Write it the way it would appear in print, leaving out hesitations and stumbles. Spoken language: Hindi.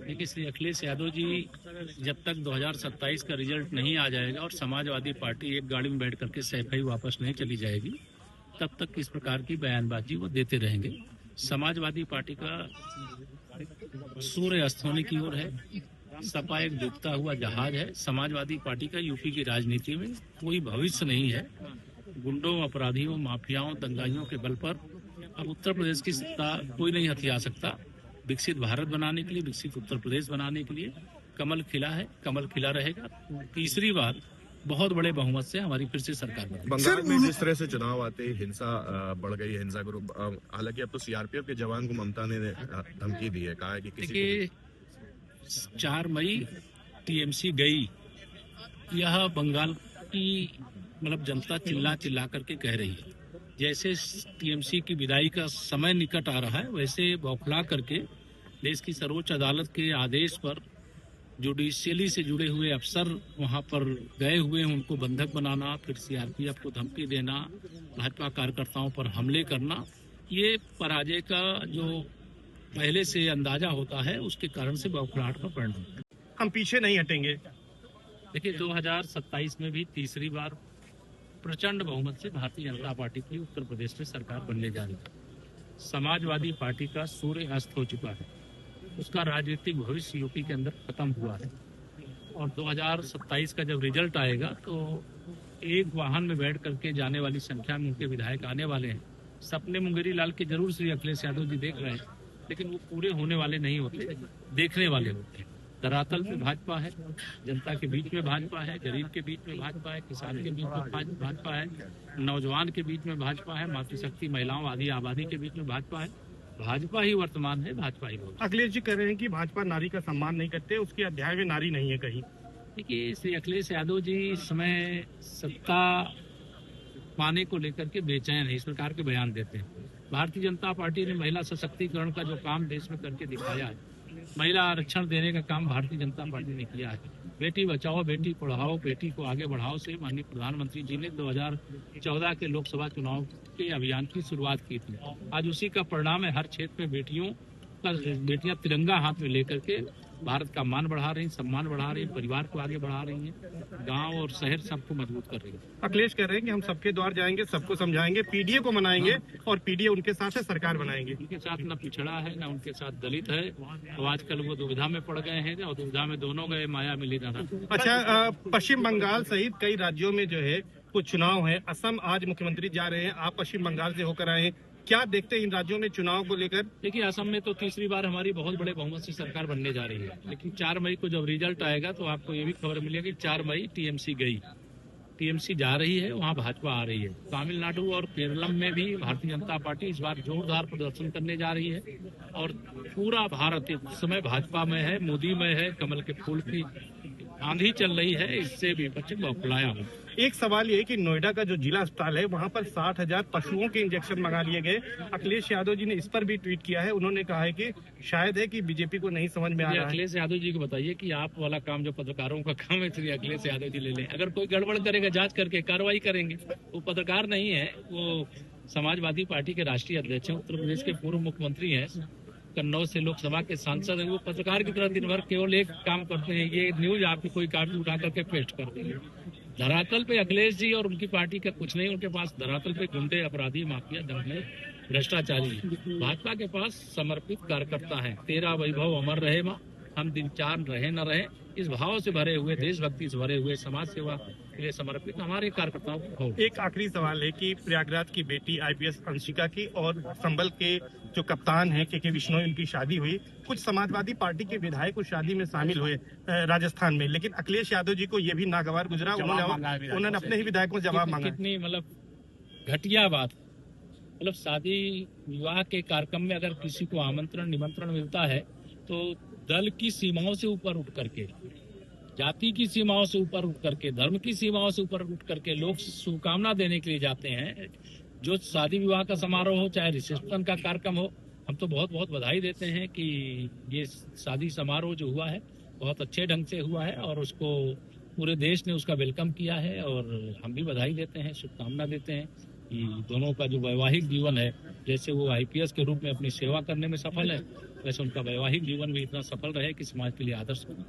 देखिए, श्री अखिलेश यादव जी जब तक 2027 का रिजल्ट नहीं आ जाएगा और समाजवादी पार्टी एक गाड़ी में बैठ करके सैफई वापस नहीं चली जाएगी, तब तक इस प्रकार की बयानबाजी वो देते रहेंगे। समाजवादी पार्टी का सूर्य अस्त होने की ओर है। सपा एक डूबता हुआ जहाज है। समाजवादी पार्टी का यूपी की राजनीति में कोई भविष्य नहीं है। गुंडों, अपराधियों, माफियाओं, दंगाइयों के बल पर अब उत्तर प्रदेश की सत्ता कोई नहीं हथिया सकता। विकसित भारत बनाने के लिए, विकसित उत्तर प्रदेश बनाने के लिए कमल खिला है, कमल खिला रहेगा। तीसरी बार बहुत बड़े बहुमत से हमारी फिर से सरकार बनेगी। बंगाल में जिस तरह से चुनाव आते ही हिंसा बढ़ गई है, हिंसा ग्रुप, हालांकि अब तो सीआरपीएफ के जवान को ममता ने धमकी दी है, कहा है कि देखिए 4 मई टीएमसी गई, यह बंगाल की मतलब जनता चिल्ला चिल्ला करके कह रही है। जैसे टीएमसी की विदाई का समय निकट आ रहा है, वैसे बौखला करके देश की सर्वोच्च अदालत के आदेश पर जुडिशियली से जुड़े हुए अफसर वहां पर गए हुए हैं, उनको बंधक बनाना, फिर सीआरपीएफ को धमकी देना, भाजपा कार्यकर्ताओं पर हमले करना, ये पराजय का जो पहले से अंदाजा होता है उसके कारण से बौखलाहट का परिणाम। हम पीछे नहीं हटेंगे। देखिए 2027 में भी तीसरी बार प्रचंड बहुमत से भारतीय जनता पार्टी की उत्तर प्रदेश में सरकार बनने जा रही है। समाजवादी पार्टी का सूर्य अस्त हो चुका है, उसका राजनीतिक भविष्य यूपी के अंदर खत्म हुआ है। और 2027 का जब रिजल्ट आएगा तो एक वाहन में बैठ करके जाने वाली संख्या में उनके विधायक आने वाले हैं। सपने मुंगेरी लाल के जरूर श्री अखिलेश यादव जी देख रहे हैं, लेकिन वो पूरे होने वाले नहीं होते, देखने वाले होते हैं। धरातल पे भाजपा है, जनता के बीच में भाजपा है, गरीब के बीच में भाजपा है, किसान के बीच में भाजपा है, नौजवान के बीच में भाजपा है, मातृशक्ति महिलाओं आदि आबादी के बीच में भाजपा है। भाजपा ही वर्तमान है, भाजपा ही भविष्य। अखिलेश जी कह रहे हैं कि भाजपा नारी का सम्मान नहीं करते, उसके अध्याय में नारी नहीं है कहीं। देखिए श्री अखिलेश यादव जी इस समय सत्ता पाने को लेकर के बेचैन है, इस प्रकार के बयान देते हैं। भारतीय जनता पार्टी ने महिला सशक्तिकरण का जो काम देश में करके दिखाया है, महिला आरक्षण देने का काम भारतीय जनता पार्टी ने किया है। बेटी बचाओ, बेटी पढ़ाओ, बेटी को आगे बढ़ाओ से माननीय प्रधानमंत्री जी ने 2014 के लोकसभा चुनाव के अभियान की शुरुआत की थी। आज उसी का परिणाम है, हर क्षेत्र में बेटियां तिरंगा हाथ में लेकर के भारत का मान बढ़ा रही, सम्मान बढ़ा रही, परिवार को आगे बढ़ा रही हैं, गांव और शहर सबको मजबूत कर रही है। अखिलेश कह रहे हैं कि हम सबके द्वार जाएंगे, सबको समझाएंगे, पीडीए को मनाएंगे और पीडीए उनके साथ है, सरकार बनाएंगे। उनके साथ न पिछड़ा है, न उनके साथ दलित है। और आजकल वो दुविधा में पड़ गए हैं और दुविधा में दोनों गए, माया मिली ना। अच्छा, पश्चिम बंगाल सहित कई राज्यों में जो है कुछ चुनाव है। असम आज मुख्यमंत्री जा रहे हैं, आप पश्चिम बंगाल से होकर आए हैं, क्या देखते हैं इन राज्यों में चुनाव को लेकर? देखिए असम में तो तीसरी बार हमारी बहुत बड़े बहुमत से सरकार बनने जा रही है, लेकिन 4 मई को जब रिजल्ट आएगा तो आपको ये भी खबर मिलेगी 4 मई टीएमसी गई, टीएमसी जा रही है, वहाँ भाजपा आ रही है। तमिलनाडु और केरलम में भी भारतीय जनता पार्टी इस बार जोरदार प्रदर्शन करने जा रही है और पूरा भारत इस समय भाजपा में है, मोदी में है, कमल के फूल की आंधी चल रही है, इससे विपक्ष बौखलाया हूँ। एक सवाल ये कि नोएडा का जो जिला अस्पताल है वहाँ पर 60,000 पशुओं के इंजेक्शन मंगा लिए गए। अखिलेश यादव जी ने इस पर भी ट्वीट किया है, उन्होंने कहा है कि शायद है कि बीजेपी को नहीं समझ में आ रहा है। अखिलेश यादव जी को बताइए कि आप वाला काम जो पत्रकारों का काम है श्री अखिलेश यादव जी ले लें। अगर कोई गड़बड़ करेगा जांच करके कार्रवाई करेंगे। वो पत्रकार नहीं है, वो समाजवादी पार्टी के राष्ट्रीय अध्यक्ष हैं, उत्तर प्रदेश के पूर्व मुख्यमंत्री हैं, कन्नौज से लोकसभा के सांसद हैं। वो पत्रकार की तरह दिन भर केवल एक काम करते हैं, ये न्यूज आपकी कोई कापी उठा करके पेस्ट कर देंगे। धरातल पे अखिलेश जी और उनकी पार्टी का कुछ नहीं, उनके पास धरातल पे गुंडे, अपराधी, माफिया, दंगे, भ्रष्टाचारी। भाजपा के पास समर्पित कार्यकर्ता है। तेरा वैभव अमर रहे मां, हम दिन चार रहे न रहे, इस भाव से भरे हुए, देशभक्ति से भरे हुए, समाज सेवा के लिए समर्पित हमारे कार्यकर्ताओं को। एक आखिरी सवाल है कि प्रयागराज की बेटी आईपीएस अंशिका की और संभल के जो कप्तान हैं के विश्नोई, उनकी शादी हुई। कुछ समाजवादी पार्टी के विधायक उस शादी में शामिल हुए राजस्थान में, लेकिन अखिलेश यादव जी को ये भी नागवार गुजरा, उन्होंने अपने ही विधायक को जवाब मांगा। कितनी मतलब घटिया बात। मतलब शादी विवाह के कार्यक्रम में अगर किसी को आमंत्रण निमंत्रण मिलता है तो दल की सीमाओं से ऊपर उठ करके, जाति की सीमाओं से ऊपर उठ करके, धर्म की सीमाओं से ऊपर उठ करके लोग शुभकामना देने के लिए जाते हैं। जो शादी विवाह का समारोह हो, चाहे रिसेप्शन का कार्यक्रम हो, हम तो बहुत बहुत बधाई देते हैं कि ये शादी समारोह जो हुआ है बहुत अच्छे ढंग से हुआ है और उसको पूरे देश ने उसका वेलकम किया है और हम भी बधाई देते हैं, शुभकामना देते हैं कि दोनों का जो वैवाहिक जीवन है, जैसे वो आईपीएस के रूप में अपनी सेवा करने में सफल है, वैसे उनका वैवाहिक जीवन भी इतना सफल रहे कि समाज के लिए आदर्श बने।